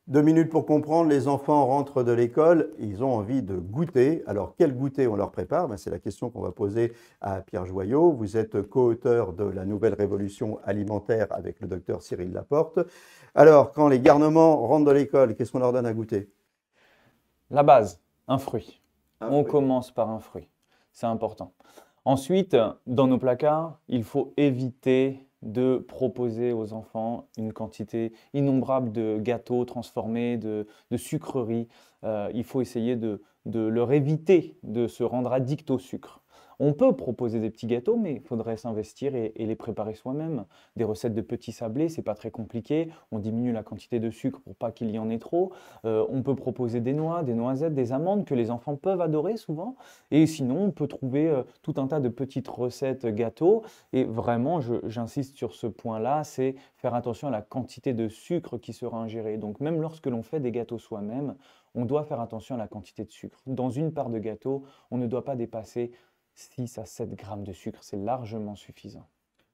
2 minutes pour comprendre, les enfants rentrent de l'école, ils ont envie de goûter. Alors, quel goûter on leur prépare? C'est la question qu'on va poser à Pierre Joyot. Vous êtes co-auteur de La Nouvelle Révolution alimentaire avec le docteur Cyril Laporte. Alors, quand les garnements rentrent de l'école, qu'est-ce qu'on leur donne à goûter? La base, un fruit. Un On fruit. commence par un fruit. C'est important. Ensuite, dans nos placards, il faut éviter de proposer aux enfants une quantité innombrable de gâteaux transformés, de sucreries. Il faut essayer de leur éviter de se rendre addict au sucre. On peut proposer des petits gâteaux, mais il faudrait s'investir et les préparer soi-même. Des recettes de petits sablés, c'est pas très compliqué. On diminue la quantité de sucre pour pas qu'il y en ait trop. On peut proposer des noix, des noisettes, des amandes que les enfants peuvent adorer souvent. Et sinon, on peut trouver tout un tas de petites recettes gâteaux. Et vraiment, j'insiste sur ce point-là, c'est faire attention à la quantité de sucre qui sera ingérée. Donc même lorsque l'on fait des gâteaux soi-même, on doit faire attention à la quantité de sucre. Dans une part de gâteau, on ne doit pas dépasser 6 à 7 grammes de sucre. C'est largement suffisant.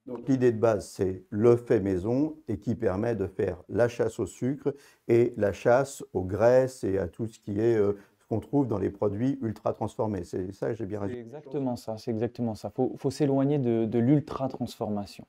Donc, l'idée de base, c'est le fait maison et qui permet de faire la chasse au sucre et la chasse aux graisses et à tout ce qui est ce qu'on trouve dans les produits ultra transformés. C'est ça que j'ai bien C'est résumé. exactement ça, c'est exactement ça. Faut s'éloigner de l'ultra-transformation.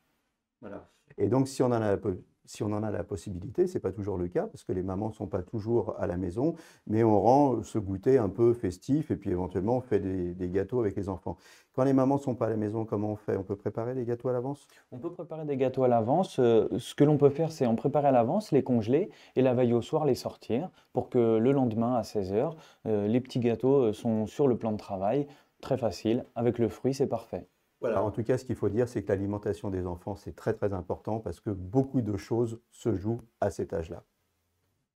Voilà. Et donc, si on en a la possibilité, ce n'est pas toujours le cas, parce que les mamans ne sont pas toujours à la maison, mais on rend ce goûter un peu festif, et puis éventuellement, on fait des gâteaux avec les enfants. Quand les mamans ne sont pas à la maison, comment on fait? On peut préparer des gâteaux à l'avance? On peut préparer des gâteaux à l'avance. Ce que l'on peut faire, c'est en préparer à l'avance, les congeler et la veille au soir les sortir pour que le lendemain à 16 heures, les petits gâteaux sont sur le plan de travail. Très facile. Avec le fruit, c'est parfait. Voilà, en tout cas, ce qu'il faut dire, c'est que l'alimentation des enfants, c'est très très important, parce que beaucoup de choses se jouent à cet âge-là.